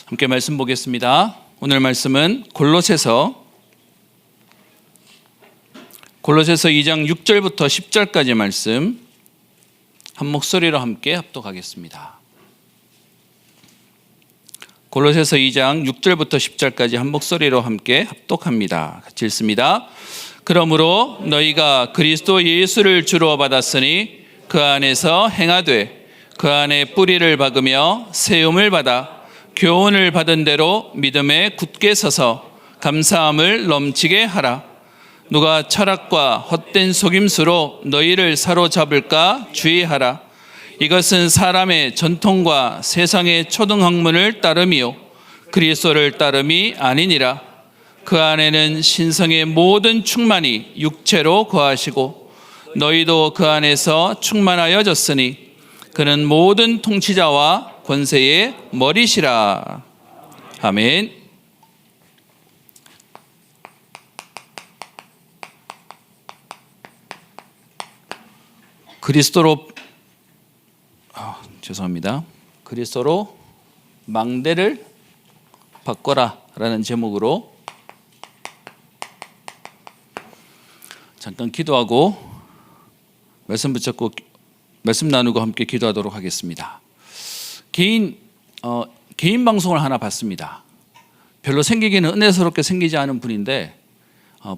함께 말씀 보겠습니다. 오늘 말씀은 골로새서 2장 6절부터 10절까지 말씀 한 목소리로 함께 합독하겠습니다. 골로새서 2장 6절부터 10절까지 한 목소리로 함께 합독합니다. 같이 읽습니다. 그러므로 너희가 그리스도 예수를 주로 받았으니 그 안에서 행하되 그 안에 뿌리를 박으며 세움을 받아 교훈을 받은 대로 믿음에 굳게 서서 감사함을 넘치게 하라. 누가 철학과 헛된 속임수로 너희를 사로잡을까 주의하라. 이것은 사람의 전통과 세상의 초등학문을 따름이요 그리스도를 따름이 아니니라. 그 안에는 신성의 모든 충만이 육체로 거하시고 너희도 그 안에서 충만하여졌으니 그는 모든 통치자와 권세의 머리시라. 아멘. 그리스도로 그리스도로 망대를 바꿔라 라는 제목으로 잠깐 기도하고 말씀 붙잡고 말씀 나누고 함께 기도하도록 하겠습니다. 개인 방송을 하나 봤습니다. 별로 생기기는 은혜스럽게 생기지 않은 분인데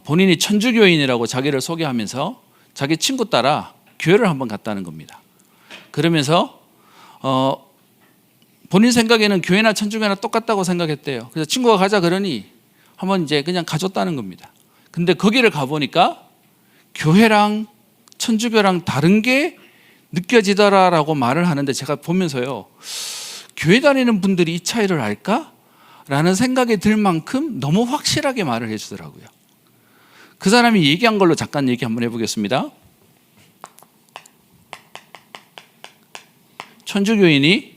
본인이 천주교인이라고 자기를 소개하면서 자기 친구 따라 교회를 한번 갔다는 겁니다. 그러면서 본인 생각에는 교회나 천주교나 똑같다고 생각했대요. 그래서 친구가 가자 그러니 한번 이제 그냥 가줬다는 겁니다. 근데 거기를 가보니까 교회랑 천주교랑 다른 게 느껴지더라라고 말을 하는데 제가 보면서요, 교회 다니는 분들이 이 차이를 알까? 라는 생각이 들 만큼 너무 확실하게 말을 해주더라고요. 그 사람이 얘기한 걸로 잠깐 얘기 한번 해보겠습니다. 천주교인이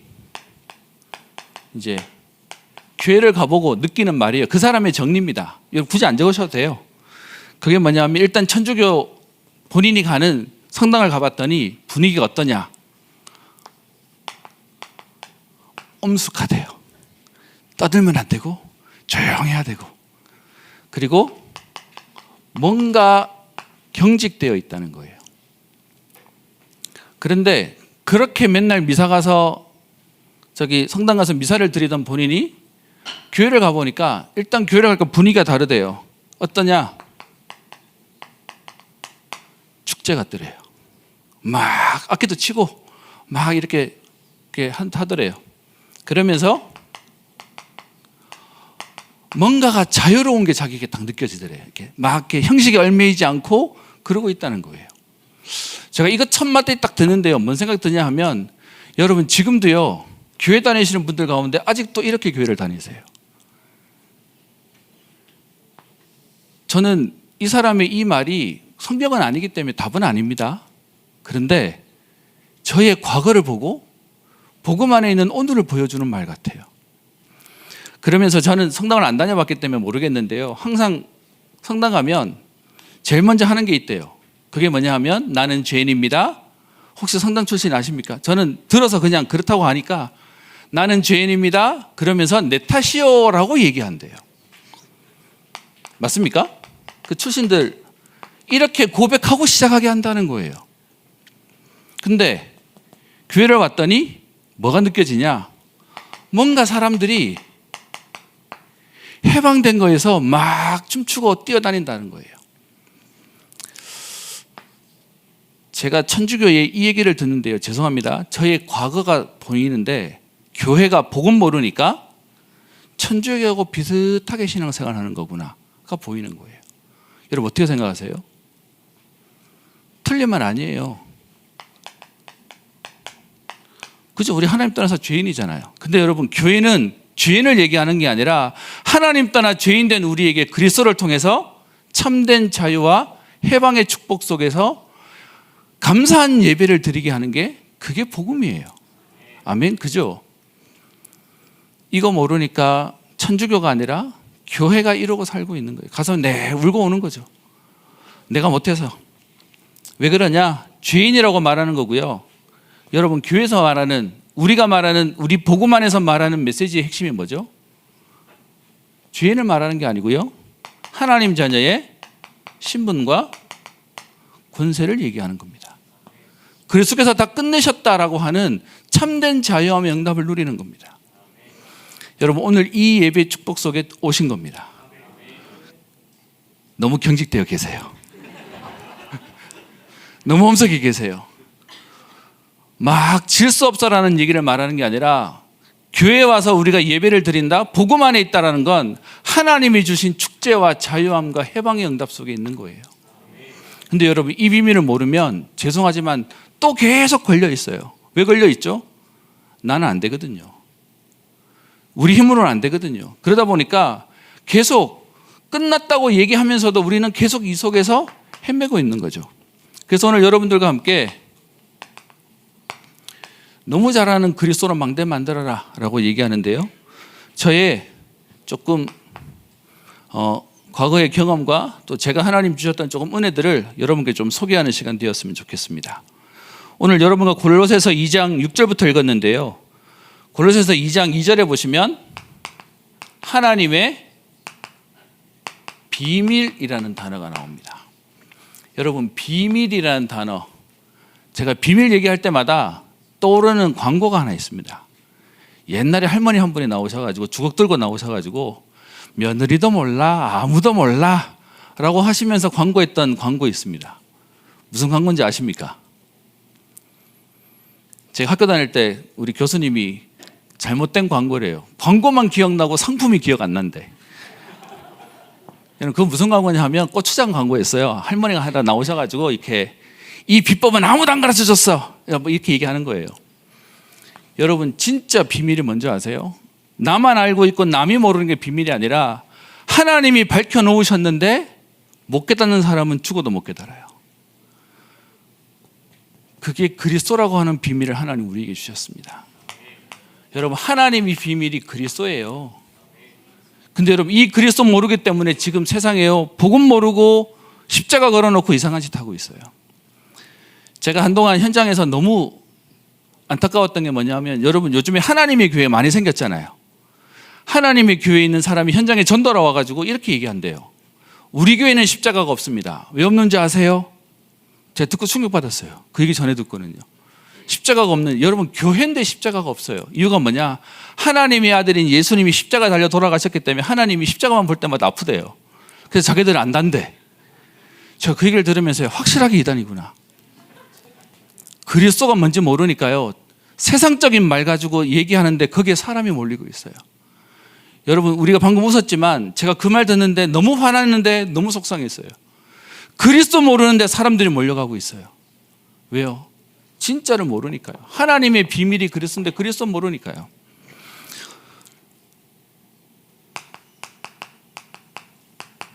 이제 교회를 가보고 느끼는 말이에요. 그 사람의 정리입니다. 여러분 굳이 안 적으셔도 돼요. 그게 뭐냐면 일단 천주교 본인이 가는 성당을 가봤더니 분위기가 어떠냐? 엄숙하대요. 떠들면 안 되고 조용해야 되고, 그리고 뭔가 경직되어 있다는 거예요. 그런데 그렇게 맨날 미사 가서 성당 가서 미사를 드리던 본인이 교회를 가보니까 일단 교회를 가니까 분위기가 다르대요. 어떠냐? 축제 같더래요. 막 악기도 치고 막 이렇게 하더래요. 그러면서 뭔가가 자유로운 게 자기에게 딱 느껴지더래요. 이렇게 형식에 얽매이지 않고 그러고 있다는 거예요. 제가 이거 첫 마디에 딱 드는데요, 뭔 생각이 드냐 하면, 여러분 지금도요 교회 다니시는 분들 가운데 아직도 이렇게 교회를 다니세요. 저는 이 사람의 이 말이 성경은 아니기 때문에 답은 아닙니다. 그런데 저의 과거를 보고 복음 안에 있는 오늘을 보여주는 말 같아요. 그러면서 저는 성당을 안 다녀봤기 때문에 모르겠는데요, 항상 성당 가면 제일 먼저 하는 게 있대요. 그게 뭐냐 하면, 나는 죄인입니다. 혹시 성당 출신 아십니까? 저는 들어서 그냥 그렇다고 하니까 나는 죄인입니다. 그러면서 내 탓이요라고 얘기한대요. 맞습니까? 그 출신들 이렇게 고백하고 시작하게 한다는 거예요. 근데 교회를 왔더니 뭐가 느껴지냐? 뭔가 사람들이 해방된 거에서 막 춤추고 뛰어다닌다는 거예요. 제가 천주교의 이 얘기를 듣는데요, 죄송합니다, 저의 과거가 보이는데 교회가 복음 모르니까 천주교하고 비슷하게 신앙생활하는 거구나가 보이는 거예요. 여러분 어떻게 생각하세요? 틀린 말 아니에요. 그죠? 우리 하나님 떠나서 죄인이잖아요. 근데 여러분, 교회는 죄인을 얘기하는 게 아니라 하나님 떠나 죄인된 우리에게 그리스도를 통해서 참된 자유와 해방의 축복 속에서 감사한 예배를 드리게 하는 게, 그게 복음이에요. 아멘. 그죠? 이거 모르니까 천주교가 아니라 교회가 이러고 살고 있는 거예요. 가서 울고 오는 거죠. 내가 못해서. 왜 그러냐? 죄인이라고 말하는 거고요. 여러분, 교회에서 말하는, 우리가 말하는, 우리 복음 안에서 말하는 메시지의 핵심이 뭐죠? 죄인을 말하는 게 아니고요. 하나님 자녀의 신분과 권세를 얘기하는 겁니다. 그리스도께서 다 끝내셨다라고 하는 참된 자유함의 응답을 누리는 겁니다. 여러분 오늘 이 예배 축복 속에 오신 겁니다. 너무 경직되어 계세요. 너무 험석해 계세요. 막 질수 없어라는 얘기를 말하는 게 아니라 교회에 와서 우리가 예배를 드린다, 복음 안에 있다라는 건 하나님이 주신 축제와 자유함과 해방의 응답 속에 있는 거예요. 근데 여러분 이 비밀을 모르면 죄송하지만 또 계속 걸려 있어요. 왜 걸려 있죠? 나는 안 되거든요. 우리 힘으로는 안 되거든요. 그러다 보니까 계속 끝났다고 얘기하면서도 우리는 계속 이 속에서 헤매고 있는 거죠. 그래서 오늘 여러분들과 함께 너무 잘하는 그리스도로 망대 만들어라 라고 얘기하는데요. 저의 조금 과거의 경험과 또 제가 하나님 주셨던 조금 은혜들을 여러분께 좀 소개하는 시간 되었으면 좋겠습니다. 오늘 여러분과 골로새서 2장 6절부터 읽었는데요. 골로새서 2장 2절에 보시면 하나님의 비밀이라는 단어가 나옵니다. 여러분 비밀이라는 단어, 제가 비밀 얘기할 때마다 떠오르는 광고가 하나 있습니다. 옛날에 할머니 한 분이 나오셔가지고 주걱 들고 나오셔가지고 며느리도 몰라 아무도 몰라 라고 하시면서 광고했던 광고 있습니다. 무슨 광고인지 아십니까? 제가 학교 다닐 때 우리 교수님이 잘못된 광고래요. 광고만 기억나고 상품이 기억 안 난대. 그건 무슨 광고냐 하면 고추장 광고였어요. 할머니가 하나 나오셔가지고 이렇게 이 비법은 아무도 안 가르쳐줬어 이렇게 얘기하는 거예요. 여러분 진짜 비밀이 뭔지 아세요? 나만 알고 있고 남이 모르는 게 비밀이 아니라 하나님이 밝혀놓으셨는데 못 깨닫는 사람은 죽어도 못 깨달아요. 그게 그리스도라고 하는 비밀을 하나님 우리에게 주셨습니다. 여러분 하나님이 비밀이 그리스도예요. 근데 여러분 이 그리스도 모르기 때문에 지금 세상에요 복음 모르고 십자가 걸어놓고 이상한 짓 하고 있어요. 제가 한동안 현장에서 너무 안타까웠던 게 뭐냐면 여러분 요즘에 하나님의 교회 많이 생겼잖아요. 하나님의 교회에 있는 사람이 현장에 전도하러 와가지고 이렇게 얘기한대요. 우리 교회는 십자가가 없습니다. 왜 없는지 아세요? 제가 듣고 충격받았어요. 그 얘기 전에 듣거든요. 십자가가 없는, 여러분 교회인데 십자가가 없어요. 이유가 뭐냐? 하나님의 아들인 예수님이 십자가 달려 돌아가셨기 때문에 하나님이 십자가만 볼 때마다 아프대요. 그래서 자기들은 안 단대. 제가 그 얘기를 들으면서 확실하게 이단이구나. 그리스도가 뭔지 모르니까요 세상적인 말 가지고 얘기하는데 거기에 사람이 몰리고 있어요. 여러분 우리가 방금 웃었지만 제가 그 말 듣는데 너무 화났는데 너무 속상했어요. 그리스도 모르는데 사람들이 몰려가고 있어요. 왜요? 진짜를 모르니까요. 하나님의 비밀이 그리스도인데 그리스도 모르니까요.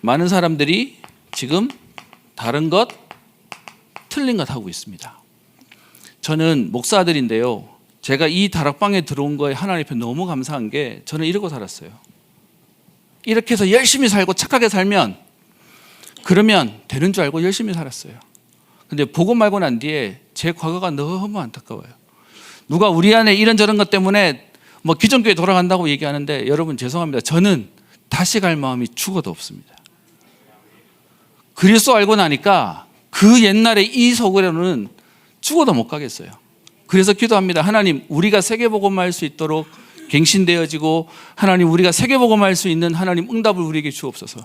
많은 사람들이 지금 다른 것, 틀린 것 하고 있습니다. 저는 목사들인데요. 제가 이 다락방에 들어온 거에 하나님 앞에 너무 감사한 게 저는 이러고 살았어요. 이렇게 해서 열심히 살고 착하게 살면 그러면 되는 줄 알고 열심히 살았어요. 근데 보고 말고 난 뒤에 제 과거가 너무 안타까워요. 누가 우리 안에 이런저런 것 때문에 뭐 기존 교회 돌아간다고 얘기하는데 여러분 죄송합니다. 저는 다시 갈 마음이 죽어도 없습니다. 그리스도 알고 나니까 그 옛날에 이 속으로는 죽어도 못 가겠어요. 그래서 기도합니다. 하나님 우리가 세계복음할 수 있도록 갱신되어지고 하나님 우리가 세계복음할 수 있는 하나님 응답을 우리에게 주옵소서.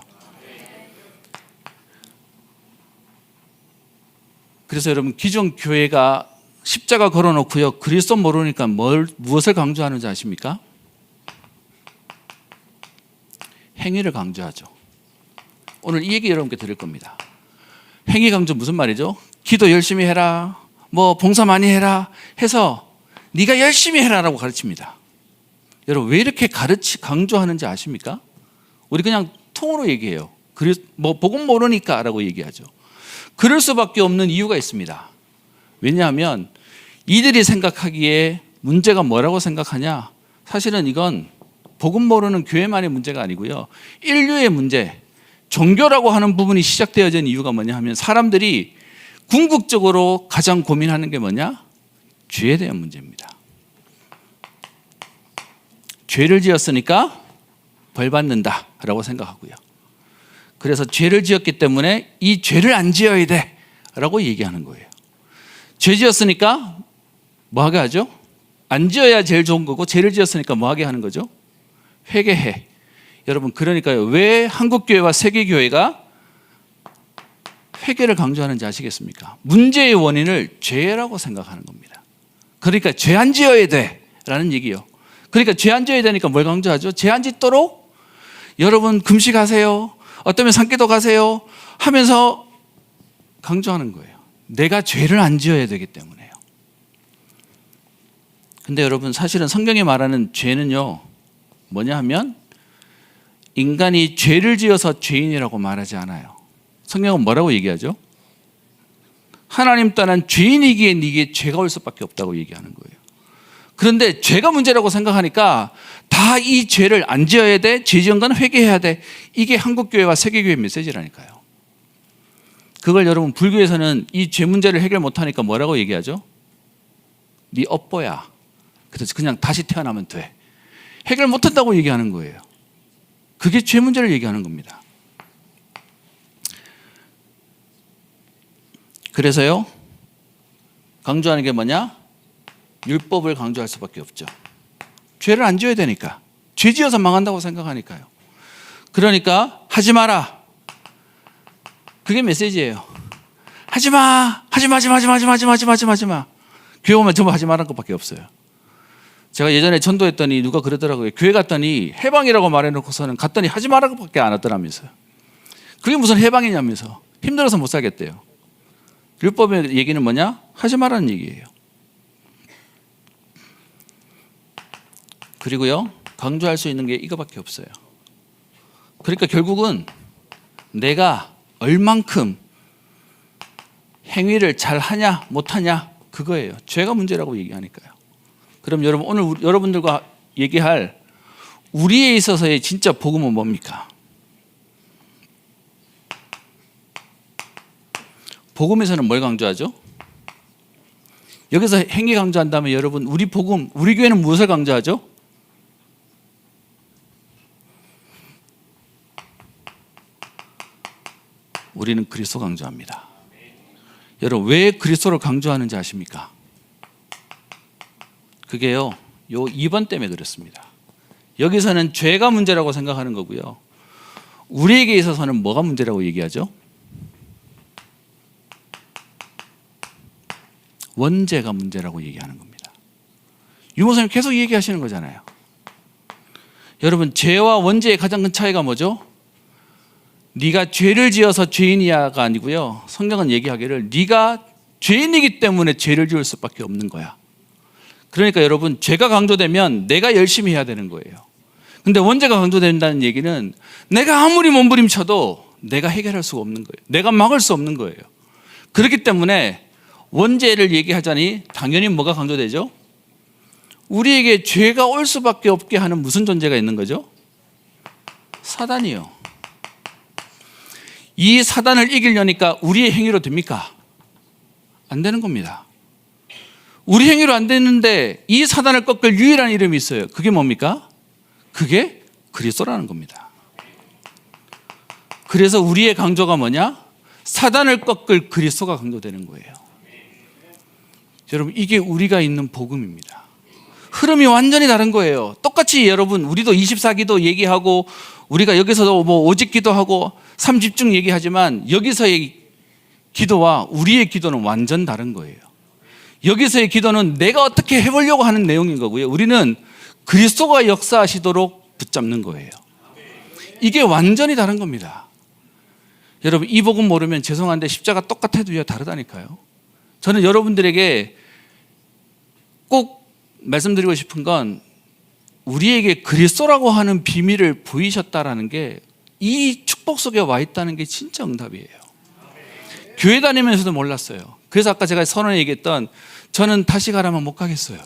그래서 여러분 기존 교회가 십자가 걸어놓고요 그리스도 모르니까 무엇을 강조하는지 아십니까? 행위를 강조하죠. 오늘 이 얘기 여러분께 드릴 겁니다. 행위 강조 무슨 말이죠? 기도 열심히 해라, 뭐 봉사 많이 해라 해서 네가 열심히 해라라고 가르칩니다. 여러분 왜 이렇게 강조하는지 아십니까? 우리 그냥 통으로 얘기해요. 뭐 복음 모르니까라고 얘기하죠. 그럴 수밖에 없는 이유가 있습니다. 왜냐하면 이들이 생각하기에 문제가 뭐라고 생각하냐? 사실은 이건 복음 모르는 교회만의 문제가 아니고요. 인류의 문제, 종교라고 하는 부분이 시작되어진 이유가 뭐냐 하면 사람들이 궁극적으로 가장 고민하는 게 뭐냐? 죄에 대한 문제입니다. 죄를 지었으니까 벌 받는다라고 생각하고요. 그래서 죄를 지었기 때문에 이 죄를 안 지어야 돼라고 얘기하는 거예요. 죄 지었으니까 뭐 하게 하죠? 안 지어야 제일 좋은 거고, 죄를 지었으니까 뭐 하게 하는 거죠? 회개해. 여러분, 그러니까요, 왜 한국교회와 세계교회가 회개를 강조하는지 아시겠습니까? 문제의 원인을 죄라고 생각하는 겁니다. 그러니까 죄 안 지어야 돼라는 얘기요. 그러니까 죄 안 지어야 되니까 뭘 강조하죠? 죄 안 짓도록 여러분 금식하세요, 어쩌면 산기도 가세요 하면서 강조하는 거예요. 내가 죄를 안 지어야 되기 때문에요. 근데 여러분, 사실은 성경이 말하는 죄는요, 뭐냐 하면 인간이 죄를 지어서 죄인이라고 말하지 않아요. 성경은 뭐라고 얘기하죠? 하나님 떠난 죄인이기에 네게 죄가 올 수밖에 없다고 얘기하는 거예요. 그런데 죄가 문제라고 생각하니까 다 이 죄를 안 지어야 돼, 죄 지은 건 회개해야 돼. 이게 한국교회와 세계교회 메시지라니까요. 그걸 여러분, 불교에서는 이 죄 문제를 해결 못하니까 뭐라고 얘기하죠? 네 업보야. 그래서 그냥 다시 태어나면 돼. 해결 못한다고 얘기하는 거예요. 그게 죄 문제를 얘기하는 겁니다. 그래서요, 강조하는 게 뭐냐? 율법을 강조할 수밖에 없죠. 죄를 안 지어야 되니까. 죄 지어서 망한다고 생각하니까요. 그러니까 하지 마라. 그게 메시지예요. 하지 마. 하지 마. 교회 오면 전부 하지 말라는 것밖에 없어요. 제가 예전에 전도했더니 누가 그러더라고요. 교회 갔더니 해방이라고 말해놓고서는 갔더니 하지 말라는 것밖에 안 하더라면서요. 그게 무슨 해방이냐면서. 힘들어서 못 살겠대요. 율법의 얘기는 뭐냐? 하지 말라는 얘기예요. 그리고요, 강조할 수 있는 게 이거밖에 없어요. 그러니까 결국은 내가 얼만큼 행위를 잘하냐 못하냐 그거예요. 죄가 문제라고 얘기하니까요. 그럼 여러분, 오늘 여러분들과 얘기할 우리에 있어서의 진짜 복음은 뭡니까? 복음에서는 뭘 강조하죠? 여기서 행위 강조한다면 여러분, 우리 복음, 우리 교회는 무엇을 강조하죠? 우리는 그리스도 강조합니다. 여러분, 왜 그리스도를 강조하는지 아십니까? 그게요, 요 2번 때문에 그렇습니다. 여기서는 죄가 문제라고 생각하는 거고요, 우리에게 있어서는 뭐가 문제라고 얘기하죠? 원죄가 문제라고 얘기하는 겁니다. 유목사님 계속 얘기하시는 거잖아요. 여러분, 죄와 원죄의 가장 큰 차이가 뭐죠? 네가 죄를 지어서 죄인이야가 아니고요, 성경은 얘기하기를 네가 죄인이기 때문에 죄를 지을 수밖에 없는 거야. 그러니까 여러분, 죄가 강조되면 내가 열심히 해야 되는 거예요. 근데 원죄가 강조된다는 얘기는 내가 아무리 몸부림쳐도 내가 해결할 수가 없는 거예요. 내가 막을 수 없는 거예요. 그렇기 때문에 원죄를 얘기하자니 당연히 뭐가 강조되죠? 우리에게 죄가 올 수밖에 없게 하는 무슨 존재가 있는 거죠? 사단이요. 이 사단을 이기려니까 우리의 행위로 됩니까? 안 되는 겁니다. 우리 행위로 안 되는데 이 사단을 꺾을 유일한 이름이 있어요. 그게 뭡니까? 그게 그리스도라는 겁니다. 그래서 우리의 강조가 뭐냐? 사단을 꺾을 그리스도가 강조되는 거예요. 여러분, 이게 우리가 있는 복음입니다. 흐름이 완전히 다른 거예요. 똑같이 여러분, 우리도 24기도 얘기하고 우리가 여기서도 뭐 오직 기도하고 3집중 얘기하지만 여기서의 기도와 우리의 기도는 완전 다른 거예요. 여기서의 기도는 내가 어떻게 해보려고 하는 내용인 거고요, 우리는 그리스도가 역사하시도록 붙잡는 거예요. 이게 완전히 다른 겁니다. 여러분, 이 복음 모르면 죄송한데 십자가 똑같아도요 다르다니까요. 저는 여러분들에게 꼭 말씀드리고 싶은 건 우리에게 그리스도라고 하는 비밀을 보이셨다라는 게 이 축복 속에 와 있다는 게 진짜 응답이에요. 교회 다니면서도 몰랐어요. 그래서 아까 제가 선언에 얘기했던 저는 다시 가라면 못 가겠어요.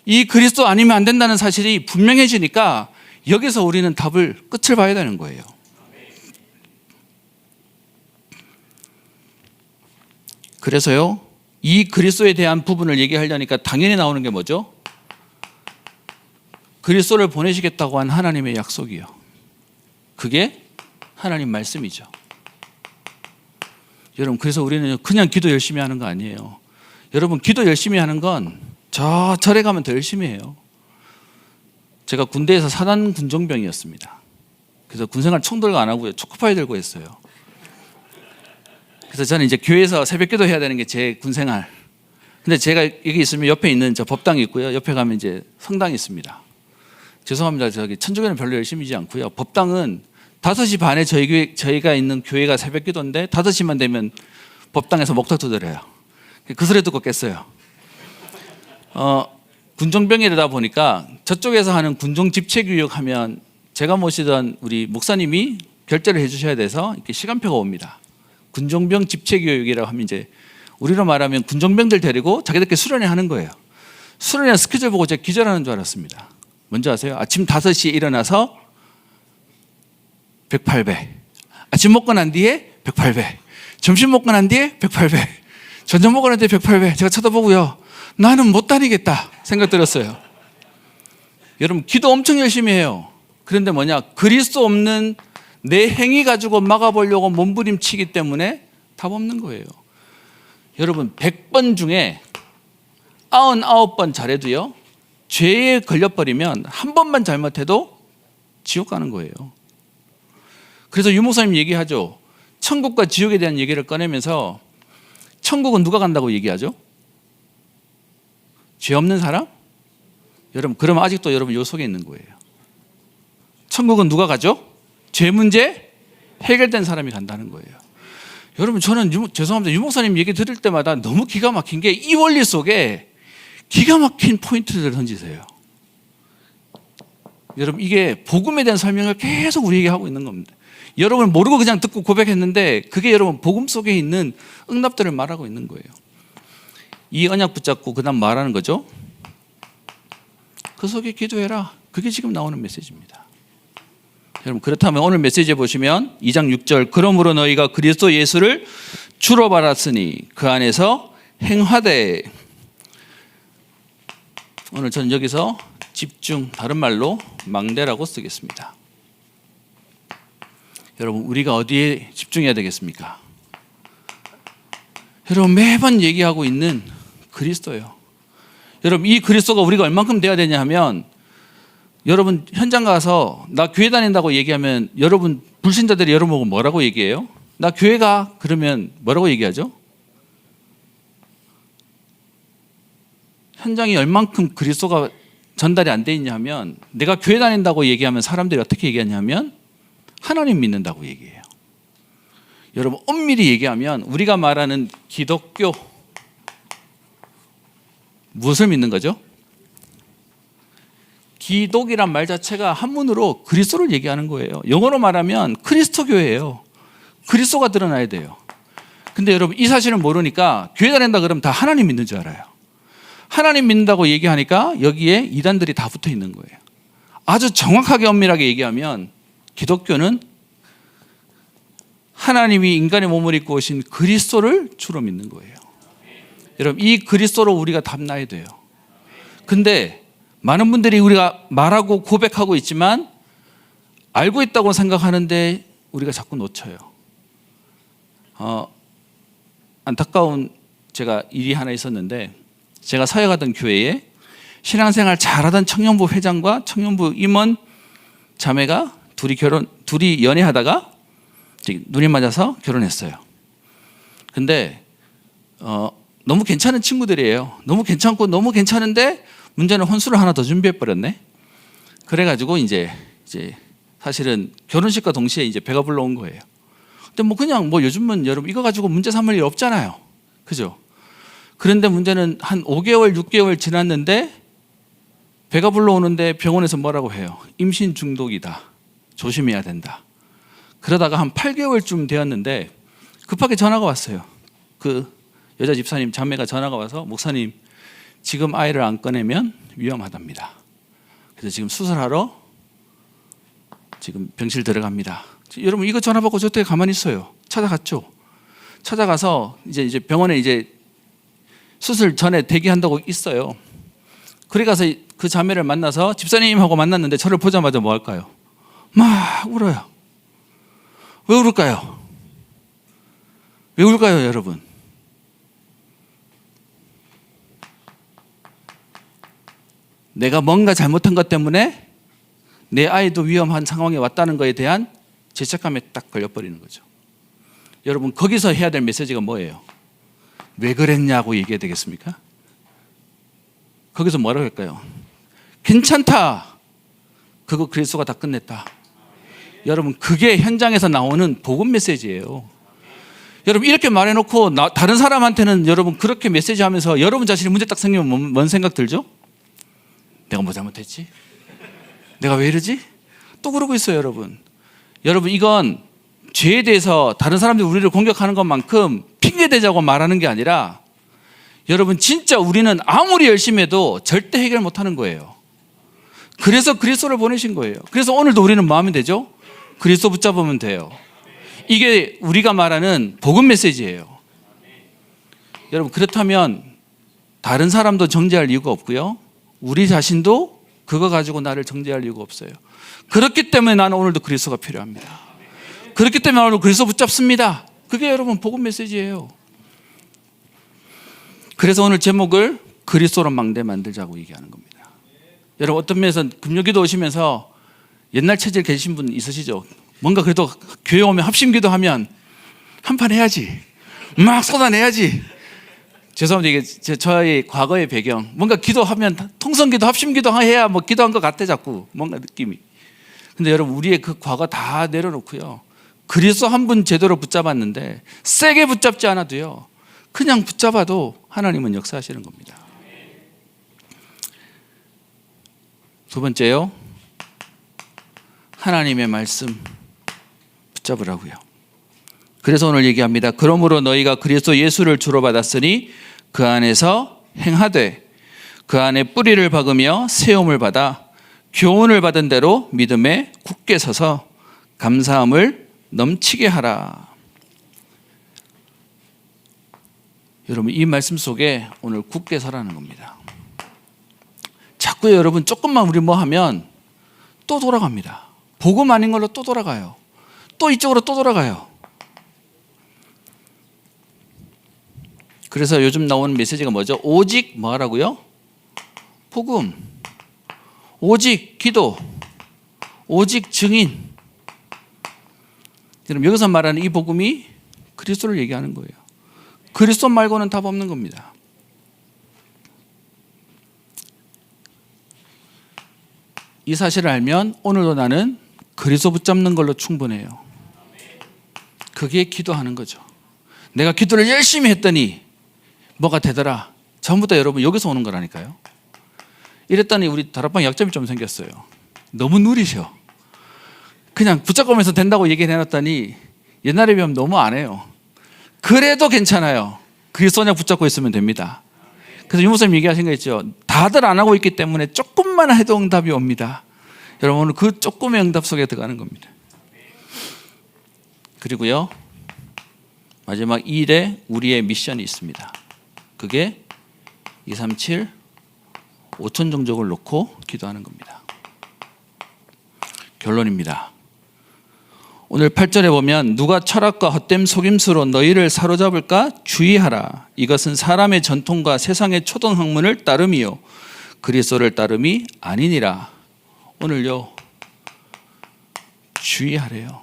이 그리스도 아니면 안 된다는 사실이 분명해지니까 여기서 우리는 답을 끝을 봐야 되는 거예요. 그래서요, 이 그리스도에 대한 부분을 얘기하려니까 당연히 나오는 게 뭐죠? 그리스도를 보내시겠다고 한 하나님의 약속이요. 그게 하나님 말씀이죠. 여러분, 그래서 우리는 그냥 기도 열심히 하는 거 아니에요. 여러분, 기도 열심히 하는 건 절에 가면 더 열심히 해요. 제가 군대에서 사단 군종병이었습니다. 그래서 군생활 총 들고 안 하고요, 초코파이 들고 했어요. 그래서 저는 이제 교회에서 새벽기도 해야 되는 게 제 군생활. 근데 제가 여기 있으면 옆에 있는 저 법당이 있고요, 옆에 가면 이제 성당이 있습니다. 죄송합니다, 저기 천주교는 별로 열심히지 않고요. 법당은 5시 반에 저희가 있는 교회가 새벽기도인데 5시만 되면 법당에서 목탁 두드려요. 그 소리 듣고 깼어요. 군종병이다 보니까 저쪽에서 하는 군종 집체교육 하면 제가 모시던 우리 목사님이 결제를 해주셔야 돼서 이렇게 시간표가 옵니다. 군종병 집체교육이라고 하면 이제 우리로 말하면 군종병들 데리고 자기들끼리 수련회 하는 거예요. 수련회 스케줄 보고 제가 기절하는 줄 알았습니다. 뭔지 아세요? 아침 5시에 일어나서 108배, 아침 먹고 난 뒤에 108배, 점심 먹고 난 뒤에 108배, 저녁 먹고 난 뒤에 108배. 제가 쳐다보고요, 나는 못 다니겠다 생각 들었어요. 여러분, 기도 엄청 열심히 해요. 그런데 뭐냐, 그리스도 없는 내 행위 가지고 막아보려고 몸부림치기 때문에 답 없는 거예요. 여러분, 100번 중에 99번 잘해도요, 죄에 걸려버리면 한 번만 잘못해도 지옥 가는 거예요. 그래서 유 목사님 얘기하죠. 천국과 지옥에 대한 얘기를 꺼내면서 천국은 누가 간다고 얘기하죠? 죄 없는 사람? 여러분, 그러면 아직도 여러분 요 속에 있는 거예요. 천국은 누가 가죠? 죄 문제 해결된 사람이 간다는 거예요. 여러분, 저는 죄송합니다, 유 목사님 얘기 들을 때마다 너무 기가 막힌 게 이 원리 속에 기가 막힌 포인트를 던지세요. 여러분, 이게 복음에 대한 설명을 계속 우리에게 하고 있는 겁니다. 여러분 모르고 그냥 듣고 고백했는데 그게 여러분 복음 속에 있는 응답들을 말하고 있는 거예요. 이 언약 붙잡고 그 다음 말하는 거죠. 그 속에 기도해라. 그게 지금 나오는 메시지입니다. 여러분, 그렇다면 오늘 메시지에 보시면 2장 6절, 그러므로 너희가 그리스도 예수를 주로 받았으니 그 안에서 행하되. 오늘 저는 여기서 집중, 다른 말로 망대라고 쓰겠습니다. 여러분, 우리가 어디에 집중해야 되겠습니까? 여러분, 매번 얘기하고 있는 그리스도예요. 여러분, 이 그리스도가 우리가 얼만큼 돼야 되냐 하면, 여러분 현장 가서 나 교회 다닌다고 얘기하면 여러분 불신자들이 여러분 보고 뭐라고 얘기해요? 나 교회 가 그러면 뭐라고 얘기하죠? 현장이 얼만큼 그리스도가 전달이 안 돼 있냐 하면, 내가 교회 다닌다고 얘기하면 사람들이 어떻게 얘기하냐면 하나님 믿는다고 얘기해요. 여러분, 엄밀히 얘기하면 우리가 말하는 기독교, 무엇을 믿는 거죠? 기독이란 말 자체가 한문으로 그리스도를 얘기하는 거예요. 영어로 말하면 그리스도교예요. 그리스도가 드러나야 돼요. 근데 여러분, 이 사실을 모르니까 교회 다닌다 그러면 다 하나님 믿는 줄 알아요. 하나님 믿는다고 얘기하니까 여기에 이단들이 다 붙어 있는 거예요. 아주 정확하게 엄밀하게 얘기하면 기독교는 하나님이 인간의 몸을 입고 오신 그리스도를 주로 믿는 거예요. 여러분, 이 그리스도로 우리가 답나야 돼요. 근데 많은 분들이 우리가 말하고 고백하고 있지만 알고 있다고 생각하는데 우리가 자꾸 놓쳐요. 안타까운 제가 일이 하나 있었는데, 제가 사역하던 교회에 신앙생활 잘하던 청년부 회장과 청년부 임원 자매가 둘이 연애하다가 눈이 맞아서 결혼했어요. 근데 너무 괜찮은 친구들이에요. 너무 괜찮고 너무 괜찮은데 문제는 혼수를 하나 더 준비해 버렸네. 그래가지고 이제 사실은 결혼식과 동시에 이제 배가 불러온 거예요. 근데 뭐 그냥 뭐 요즘은 여러분 이거 가지고 문제 삼을 일 없잖아요. 그죠? 그런데 문제는 한 5개월, 6개월 지났는데 배가 불러오는데 병원에서 뭐라고 해요? 임신 중독이다. 조심해야 된다. 그러다가 한 8개월쯤 되었는데 급하게 전화가 왔어요. 그 여자 집사님 자매가 전화가 와서, 목사님 지금 아이를 안 꺼내면 위험하답니다. 그래서 지금 수술하러 지금 병실 들어갑니다. 여러분, 이거 전화 받고 저 어떻게 가만히 있어요? 찾아갔죠. 찾아가서 이제 병원에 이제 수술 전에 대기한다고 있어요. 그래 가서 그 자매를 만나서 집사님 하고 만났는데 저를 보자마자 뭐 할까요? 막 울어요. 왜 울을까요? 왜 울까요, 여러분? 내가 뭔가 잘못한 것 때문에 내 아이도 위험한 상황에 왔다는 것에 대한 죄책감에 딱 걸려버리는 거죠. 여러분, 거기서 해야 될 메시지가 뭐예요? 왜 그랬냐고 얘기해야 되겠습니까? 거기서 뭐라고 할까요? 괜찮다. 그거 그리스도가 다 끝냈다. 여러분, 그게 현장에서 나오는 복음 메시지예요. 여러분, 이렇게 말해놓고 다른 사람한테는 여러분 그렇게 메시지하면서 여러분 자신이 문제 딱 생기면 뭔 생각 들죠? 내가 뭐 잘못했지? 내가 왜 이러지? 또 그러고 있어요, 여러분. 여러분, 이건 죄에 대해서 다른 사람들이 우리를 공격하는 것만큼 핑계대자고 말하는 게 아니라 여러분, 진짜 우리는 아무리 열심히 해도 절대 해결 못하는 거예요. 그래서 그리스도를 보내신 거예요. 그래서 오늘도 우리는 뭐 하면 되죠? 그리스도 붙잡으면 돼요. 이게 우리가 말하는 복음 메시지예요. 여러분, 그렇다면 다른 사람도 정죄할 이유가 없고요, 우리 자신도 그거 가지고 나를 정죄할 이유가 없어요. 그렇기 때문에 나는 오늘도 그리스도가 필요합니다. 그렇기 때문에 오늘 그리스도 붙잡습니다. 그게 여러분 복음 메시지예요. 그래서 오늘 제목을 그리스도로 망대 만들자고 얘기하는 겁니다. 여러분, 어떤 면에서 금요기도 오시면서 옛날 체질 계신 분 있으시죠? 뭔가 그래도 교회 오면 합심기도 하면 한판 해야지, 막 쏟아내야지. 죄송합니다. 이게 저의 과거의 배경. 뭔가 기도하면 통성기도 합심기도 해야 뭐 기도한 것 같아, 자꾸 뭔가 느낌이. 근데 여러분, 우리의 그 과거 다 내려놓고요, 그리스도 한 분 제대로 붙잡았는데 세게 붙잡지 않아도요, 그냥 붙잡아도 하나님은 역사하시는 겁니다. 두 번째요, 하나님의 말씀 붙잡으라고요. 그래서 오늘 얘기합니다. 그러므로 너희가 그리스도 예수를 주로 받았으니 그 안에서 행하되 그 안에 뿌리를 박으며 세움을 받아 교훈을 받은 대로 믿음에 굳게 서서 감사함을 넘치게 하라. 여러분, 이 말씀 속에 오늘 굳게 서라는 겁니다. 자꾸 여러분 조금만 우리 뭐 하면 또 돌아갑니다. 복음 아닌 걸로 또 돌아가요. 또 이쪽으로 또 돌아가요. 그래서 요즘 나오는 메시지가 뭐죠? 오직 뭐 하라고요? 복음, 오직 기도, 오직 증인. 여러분, 여기서 말하는 이 복음이 그리스도를 얘기하는 거예요. 그리스도 말고는 답 없는 겁니다. 이 사실을 알면 오늘도 나는 그리스도 붙잡는 걸로 충분해요. 그게 기도하는 거죠. 내가 기도를 열심히 했더니 뭐가 되더라. 전부 다 여러분 여기서 오는 거라니까요. 이랬더니 우리 다락방 약점이 좀 생겼어요. 너무 누리셔. 그냥 붙잡으면서 된다고 얘기를 해놨더니 옛날에 비하면 너무 안 해요. 그래도 괜찮아요. 그리스도 그냥 붙잡고 있으면 됩니다. 그래서 유목사님 얘기하신 거 있죠. 다들 안 하고 있기 때문에 조금만 해도 응답이 옵니다. 여러분, 오늘 그 조금의 응답 속에 들어가는 겁니다. 그리고요, 마지막 2일에 우리의 미션이 있습니다. 그게 237 5천 종족을 놓고 기도하는 겁니다. 결론입니다. 오늘 8절에 보면 누가 철학과 헛됨 속임수로 너희를 사로잡을까 주의하라. 이것은 사람의 전통과 세상의 초등학문을 따름이요 그리스도를 따름이 아니니라. 오늘요, 주의하래요.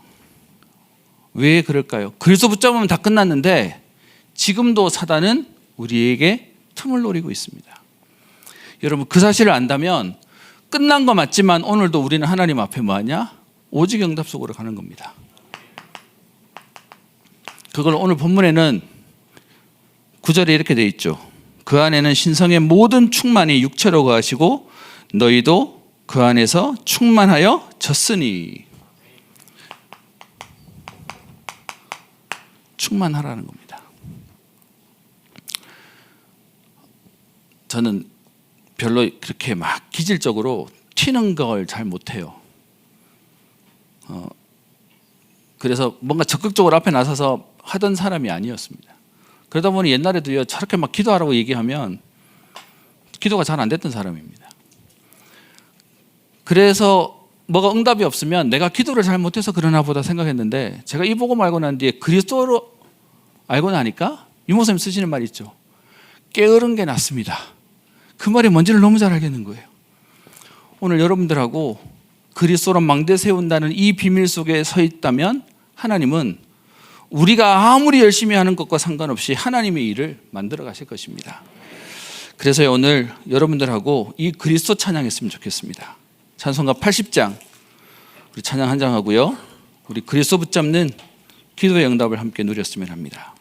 왜 그럴까요? 그리스도 붙잡으면 다 끝났는데 지금도 사단은 우리에게 틈을 노리고 있습니다. 여러분, 그 사실을 안다면 끝난 거 맞지만 오늘도 우리는 하나님 앞에 뭐하냐? 오직 응답 속으로 가는 겁니다. 그걸 오늘 본문에는 9절에 이렇게 되어 있죠. 그 안에는 신성의 모든 충만이 육체로 거하시고 너희도 그 안에서 충만하여 졌으니. 충만하라는 겁니다. 저는 별로 그렇게 막 기질적으로 튀는 걸 잘 못해요. 그래서 뭔가 적극적으로 앞에 나서서 하던 사람이 아니었습니다. 그러다 보니 옛날에도요, 저렇게 막 기도하라고 얘기하면 기도가 잘 안 됐던 사람입니다. 그래서 뭐가 응답이 없으면 내가 기도를 잘못해서 그러나 보다 생각했는데 제가 이 복음 알고 난 뒤에 그리스도로 알고 나니까 유목사님 쓰시는 말 있죠. 게으른 게 낫습니다. 그 말이 뭔지를 너무 잘 알겠는 거예요. 오늘 여러분들하고 그리스도로 망대 세운다는 이 비밀 속에 서 있다면 하나님은 우리가 아무리 열심히 하는 것과 상관없이 하나님의 일을 만들어 가실 것입니다. 그래서 오늘 여러분들하고 이 그리스도 찬양했으면 좋겠습니다. 찬송가 80장 우리 찬양 한 장 하고요. 우리 그리스도 붙잡는 기도의 응답을 함께 누렸으면 합니다.